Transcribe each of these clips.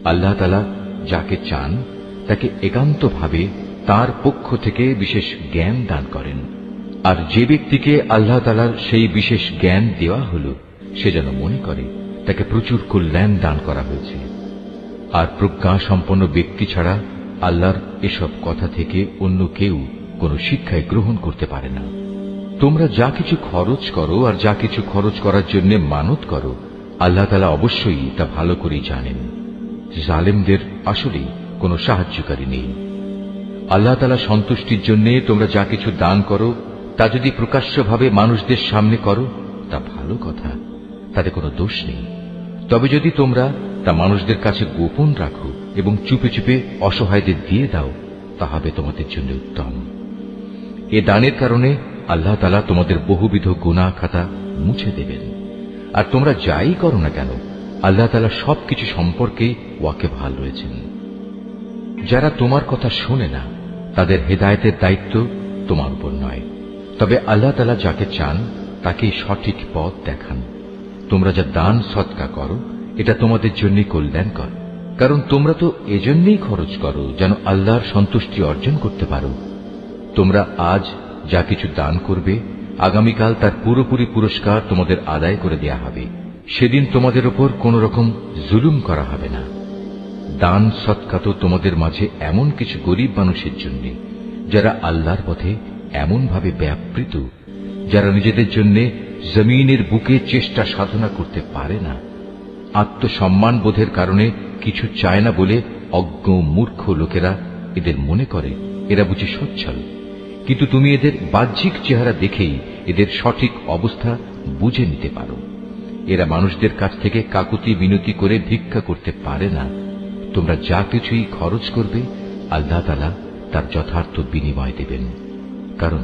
আল্লাহ তাআলা যাকে চান তাকে একান্তভাবে তার পক্ষ থেকে বিশেষ জ্ঞান দান করেন। আর যে ব্যক্তিকে আল্লাহ তাআলার সেই বিশেষ জ্ঞান দেওয়া হলো সে যেন মনে করে তাকে প্রচুর কল্যাণ দান করা হয়েছে। আর প্রজ্ঞা সম্পন্ন ব্যক্তি ছাড়া আল্লাহর এসব কথা থেকে অন্য কেউ কোনো শিক্ষায় গ্রহণ করতে পারে না। তোমরা যা কিছু খরচ করো আর যা কিছু খরচ করার জন্য মানত করো, আল্লাহ তাআলা অবশ্যই তা ভালো করেই জানেন। জালেমদের আসলেই কোনো সাহায্যকারী নেই। আল্লাহ তাআলা সন্তুষ্টির জন্য তোমরা যা কিছু দান করো তা যদি প্রকাশ্যভাবে মানুষদের সামনে করো তা ভালো কথা, তাতে কোনো দোষ নেই। তবে যদি তোমরা তা মানুষদের কাছে গোপন রাখো এবং চুপে চুপে অসহায়দের দিয়ে দাও, তা হবে তোমাদের জন্য উত্তম। এ দানের কারণে আল্লাহ তাআলা তোমাদের বহুবিধ গুনাহ খাতা মুছে দেবেন। আর তোমরা যাই করো না কেন, আল্লাহ তাআলা সবকিছু সম্পর্কে ওয়াকিবহাল রয়েছেন। যারা তোমার কথা শোনে না তাদের হেদায়েতের দায়িত্ব তোমার উপর নয়, তবে আল্লাহ তাআলা যাকে চান তাকেই সঠিক পথ দেখান। তোমরা যা দান সদকা করো এটা তোমাদের জন্য কল্যাণকর, কারণ তোমরা তো এজন্যই খরচ করো যেন আল্লাহর সন্তুষ্টি অর্জন করতে পারো। তোমরা আজ যা কিছু দান করবে আগামীকাল তার পুরোপুরি পুরস্কার তোমাদের আদায় করে দেয়া হবে। সেদিন তোমাদের উপর কোন রকম জুলুম করা হবে না। দান সদকা তো তোমাদের মাঝে এমন কিছু গরিব মানুষের জন্য যারা আল্লাহর পথে এমন ভাবে ব্যাপৃত, যারা নিজেদের জন্য জমিনের বুকে চেষ্টা সাধনা করতে পারে না। আত্মসম্মান বোধের কারণে কিছু চায় না বলে অজ্ঞ মূর্খ লোকেরা এদের মনে করে এরা বুঝি সচ্ছল, কিন্তু তুমি এদের বাহ্যিক চেহারা দেখেই এদের সঠিক অবস্থা বুঝে নিতে পারো। এরা মানুষদের কাছ থেকে কাকুতি মিনতি করে ভিক্ষা করতে পারে না। তোমরা যা কিছুই খরচ করবে আল্লাহ তাআলা তার যথার্থ বিনিময় দেবেন, কারণ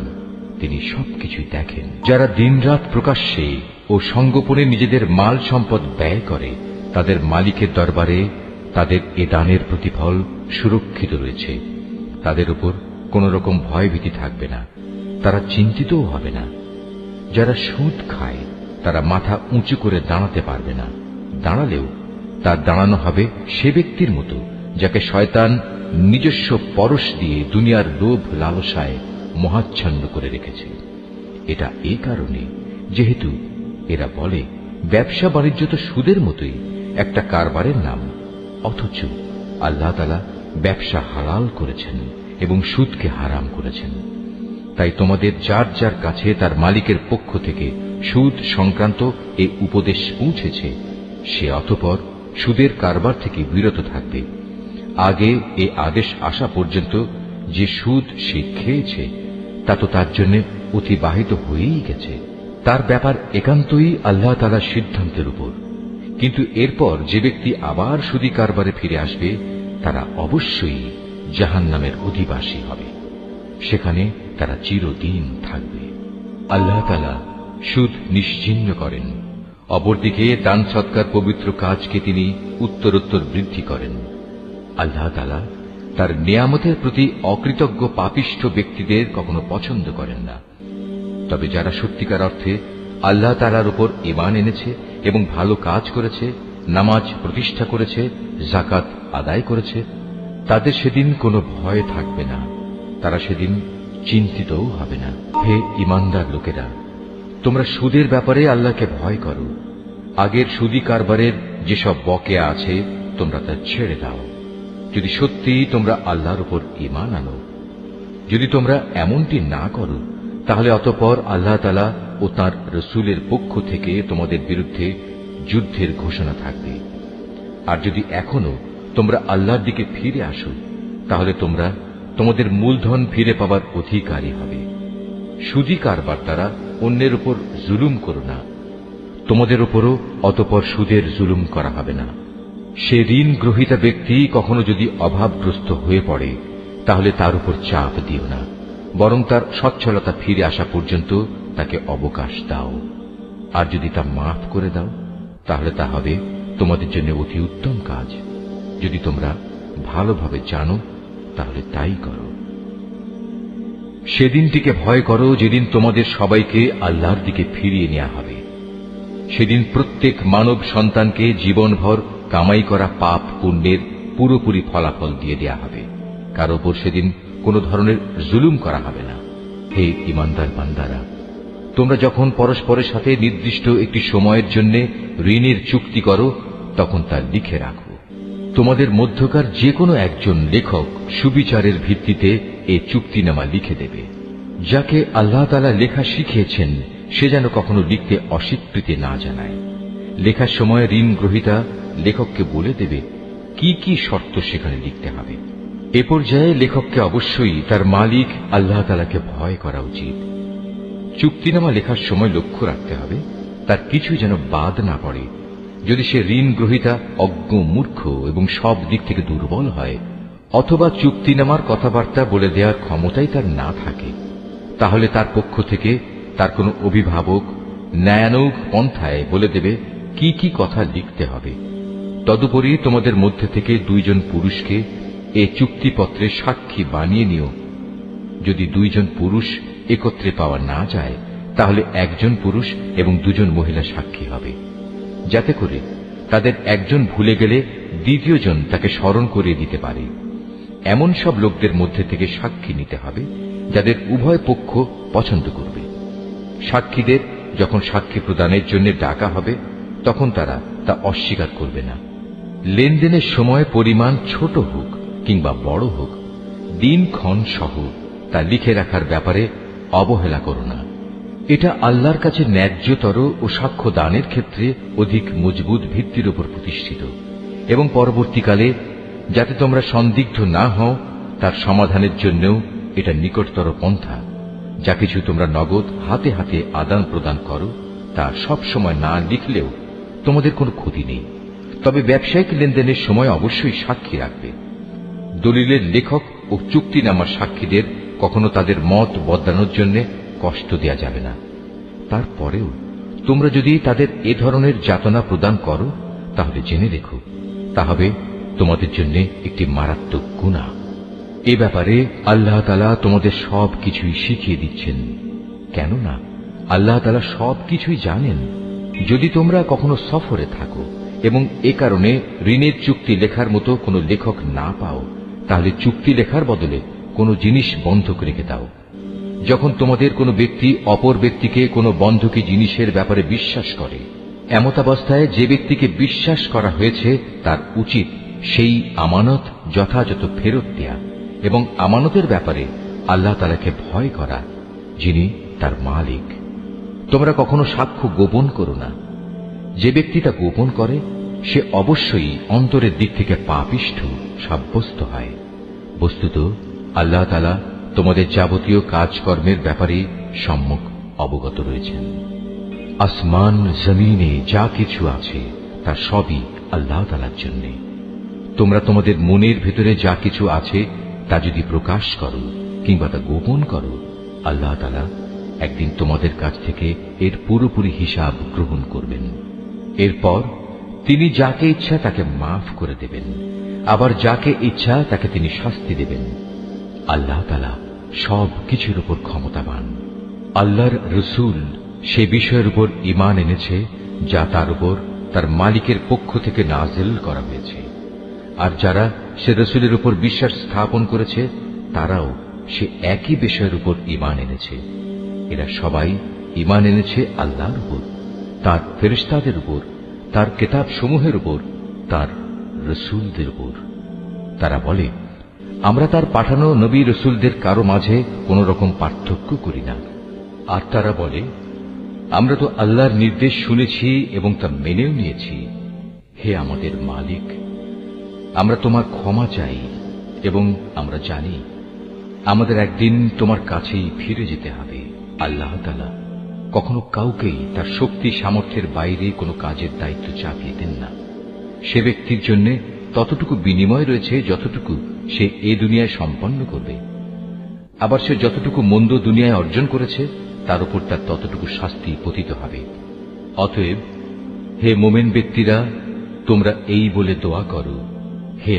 তিনি সবকিছুই দেখেন। যারা দিনরাত প্রকাশ্যে ও সঙ্গোপনে নিজেদের মাল সম্পদ ব্যয় করে তাদের মালিকের দরবারে তাদের এ দানের প্রতিফল সুরক্ষিত রয়েছে। তাদের উপর কোন রকম ভয়ভীতি থাকবে না, তারা চিন্তিতও হবে না। যারা সুদ খায় তারা মাথা উঁচু করে দাঁড়াতে পারবে না, দাঁড়ালেও তার দাঁড়ানো হবে সে ব্যক্তির মতো যাকে শয়তান নিজস্ব পরশ দিয়ে দুনিয়ার লোভ লালসায় মহাচ্ছন্ন করে রেখেছে। এটা এই কারণে যেহেতু এরা বলে ব্যবসা বাণিজ্য তো সুদের মতোই একটা কারবারের নাম, অথচ আল্লাহ তাআলা ব্যবসা হালাল করেছেন এবং সুদকে হারাম করেছেন। তাই তোমাদের যার যার কাছে তার মালিকের পক্ষ থেকে সুদ সংক্রান্ত এই উপদেশ পৌঁছেছে সে অতঃপর সুদের কারবার থেকে বিরত থাকবে। আগে এ আদেশ আসা পর্যন্ত যে সুদ সে খেয়েছে তা তো তার জন্য অতিবাহিত হয়েই গেছে। তার ব্যাপার একান্তই আল্লাহ তাআলার সিদ্ধান্তের উপর। কিন্তু এরপর যে ব্যক্তি আবার সুদী কারবারে ফিরে আসবে তারা অবশ্যই জাহান্নামের অধিবাসী হবে, সেখানে তারা চিরদিন থাকবে। আল্লাহ তাআলা সুদ নিশ্চিহ্ন করেন, অপরদিকে দান সৎকার পবিত্র কাজকে তিনি উত্তরোত্তর বৃদ্ধি করেন। আল্লাহ তাআলা তার নিয়ামতের প্রতি অকৃতজ্ঞ পাপিষ্ঠ ব্যক্তিদের কখনো পছন্দ করেন না। তবে যারা সত্যিকার অর্থে আল্লাহ তাআলার উপর ঈমান এনেছে এবং ভালো কাজ করেছে, নামাজ প্রতিষ্ঠা করেছে, যাকাত আদায় করেছে, তাদের সেদিন কোনো ভয় থাকবে না, তারা সেদিন চিন্তিতও হবে না। হে ঈমানদার লোকেরা, তোমরা সুদের ব্যাপারে আল্লাহকে ভয় করো। আগের সুদী কারবারের যেসব বকেয়া আছে তোমরা তা ছেড়ে দাও, যদি সত্যিই তোমরা আল্লাহর উপর ঈমান আনো। যদি তোমরা এমনটি না করো তাহলে অতঃপর আল্লাহ তাআলা ও তাঁর রাসূলের পক্ষ থেকে তোমাদের বিরুদ্ধে যুদ্ধের ঘোষণা থাকবে। আর যদি এখনো তোমরা আল্লাহর দিকে ফিরে আসো তাহলে তোমরা তোমাদের মূলধন ফিরে পাবার অধিকারী হবে। সুদী কারবার দ্বারা অন্যের উপর জুলুম করো না, তোমাদের উপরও অতঃপর সুদের জুলুম করা হবে না। সে ঋণ গ্রহীতা ব্যক্তি কখনো যদি অভাবগ্রস্ত হয়ে পড়ে তাহলে তার উপর চাপ দিও না, বরং তার সচ্ছলতা ফিরে আসা পর্যন্ত তাকে অবকাশ দাও। আর যদি তা মাফ করে দাও তাহলে তা হবে তোমাদের জন্য অতি উত্তম কাজ। যদি তোমরা ভালোভাবে জানো তাহলে তাই করো। সেদিনটিকে ভয় করো যেদিন তোমাদের সবাইকে আল্লাহর দিকে ফিরিয়ে নেওয়া হবে। সেদিন প্রত্যেক মানব সন্তানকে জীবনভর কামাই করা পাপ পুণ্যের পুরোপুরি ফলাফল দিয়ে দেয়া হবে। কারো উপর সেদিন কোনো ধরনের জুলুম করা হবে না। হে ঈমানদার বান্দারা, তোমরা যখন পরস্পরের সাথে নির্দিষ্ট একটি সময়ের জন্য ঋণের চুক্তি করো, তখন তা লিখে রাখো। তোমাদের মধ্যকার যে কোনো একজন লেখক সুবিচারের ভিত্তিতে এ চুক্তিনামা লিখে দেবে। যাকে আল্লাহ তাআলা লেখা শিখিয়েছেন সে যেন কখনো লিখতে অস্বীকৃতি না জানায়। লেখার সময় ঋণ গ্রহীতা লেখককে বলে দেবে কি কি শর্ত সেখানে লিখতে হবে। এ পর্যায়ে লেখককে অবশ্যই তার মালিক আল্লাহ তাআলাকে ভয় করা উচিত। চুক্তিনামা লেখার সময় লক্ষ্য রাখতে হবে তার কিছু যেন বাদ না পড়ে। যদি সে ঋণ গ্রহীতা অজ্ঞ, মূর্খ এবং সব দিক থেকে দুর্বল হয়, অথবা চুক্তিনামার কথাবার্তা বলে দেওয়ার ক্ষমতাই তার না থাকে, তাহলে তার পক্ষ থেকে তার কোনো অভিভাবক ন্যায়ানুগ পন্থায় বলে দেবে কি কি কথা লিখতে হবে। তদুপরি তোমাদের মধ্যে থেকে দুইজন পুরুষকে এ চুক্তিপত্রে সাক্ষী বানিয়ে নিও। যদি দুইজন পুরুষ একত্রে পাওয়া না যায়, তাহলে একজন পুরুষ এবং দুজন মহিলা সাক্ষী হবে, যাতে করে তাদের একজন ভুলে গেলে দ্বিতীয়জন তাকে স্মরণ করিয়ে দিতে পারে। এমন সব লোকদের মধ্যে থেকে সাক্ষী নিতে হবে যাদের উভয় পক্ষ পছন্দ করবে। সাক্ষীদের যখন সাক্ষী প্রদানের জন্য ডাকা হবে, তখন তারা তা অস্বীকার করবে না। লেনদেনের সময় পরিমাণ ছোট হোক কিংবা বড় হোক, দিনক্ষণ সহ তা লিখে রাখার ব্যাপারে অবহেলা করো না। এটা আল্লাহর কাছে ন্যায্যতর ও সাক্ষ্য দানের ক্ষেত্রে অধিক মজবুত ভিত্তির উপর প্রতিষ্ঠিত, এবং পরবর্তীকালে যাতে তোমরা সন্দিগ্ধ না হও তার সমাধানের জন্যও এটা নিকটতর পন্থা। যা কিছু তোমরা নগদ হাতে হাতে আদান প্রদান করো তা সব সময় না লিখলেও তোমাদের কোনো ক্ষতি নেই। তবে ব্যবসায়িক লেনদেনের সময় অবশ্যই সাক্ষী রাখবে। দলিলের লেখক ও চুক্তিনামার সাক্ষীদের কখনো তাদের মত বদলানোর জন্য কষ্ট দেয়া যাবে না। তারপরেও তোমরা যদি তাদের এ ধরনের যাতনা প্রদান করো, তাহলে জেনে রেখো তা হবে তোমাদের জন্য একটি মারাত্মক গুনাহ। এ ব্যাপারে আল্লাহ তাআলা তোমাদের সব কিছুই শিখিয়ে দিচ্ছেন, কেননা আল্লাহ তাআলা সব কিছুই জানেন। যদি তোমরা কখনো সফরে থাকো এবং এ কারণে ঋণের চুক্তি লেখার মতো কোনো লেখক না পাও, তাহলে চুক্তি লেখার বদলে কোনো জিনিস বন্ধক রেখে দাও। যখন তোমাদের কোনো ব্যক্তি অপর ব্যক্তিকে কোনো বন্ধকি জিনিসের ব্যাপারে বিশ্বাস করে, এমতাবস্থায় যে ব্যক্তিকে বিশ্বাস করা হয়েছে তার উচিত সেই আমানত যথাযথ ফেরত দেয়া এবং আমানতের ব্যাপারে আল্লাহ তাআলাকে ভয় করা, যিনি তার মালিক। তোমরা কখনো সাক্ষ্য গোপন করো না। যে ব্যক্তি তা গোপন করে সে অবশ্যই অন্তরের দিক থেকে পাপিষ্ঠ সাব্যস্ত হয়। বস্তুত আল্লাহ তাআলা তোমাদের যাবতীয় কাজকর্মের ব্যাপারে সম্যক অবগত রয়েছেন। আসমান জমিনে যা কিছু আছে তা সবই আল্লাহ তাআলার জন্য। তোমরা তোমাদের মনের ভেতরে যা কিছু আছে তা যদি প্রকাশ করো কিংবা তা গোপন করো, আল্লাহ তাআলা একদিন তোমাদের কাছ থেকে এর পুরোপুরি হিসাব গ্রহণ করবেন। এরপর তিনি যাকে ইচ্ছা তাকে মাফ করে দেবেন, আবার যাকে ইচ্ছা তাকে তিনি শাস্তি দেবেন। আল্লাহ তাআলা সব কিছুর উপর ক্ষমতাবান। আল্লাহর রসূল সে বিষয়ের উপর ঈমান এনেছে যা তার উপর তার মালিকের পক্ষ থেকে নাযিল করা হয়েছে, আর যারা সে রসূলের উপর বিশ্বাস স্থাপন করেছে তারাও সে একই বিষয়ের উপর ঈমান এনেছে। এরা সবাই ঈমান এনেছে আল্লাহর উপর, তার ফেরেশতাদের উপর, তার কিতাব সমূহের উপর, তার রসূলদের উপর। তারা বলে, আমরা তার পাঠানো নবী রসূলদের কারো মাঝে কোন রকম পার্থক্য করি না। আর তারা বলে, আমরা তো আল্লাহর নির্দেশ শুনেছি এবং তা মেনেও নিয়েছি। হে আমাদের মালিক, আমরা তোমার ক্ষমা চাই এবং আমরা জানি আমাদের একদিন তোমার কাছেই ফিরে যেতে হবে। আল্লাহ তাআলা কখনো কাউকেই তার শক্তি সামর্থ্যের বাইরে কোনো কাজের দায়িত্ব চাপিয়ে দেন না। সে ব্যক্তির জন্য ততটুকু বিনিময় রয়েছে যতটুকু সে এ দুনিয়ায় সম্পন্ন করবে, আবার সে যতটুকু মন্দ দুনিয়ায় অর্জন করেছে তার উপর তার ততটুকু শাস্তি পতিত হবে। অতএব হে মুমিন ব্যক্তিরা, তোমরা এই বলে দোয়া করো, হে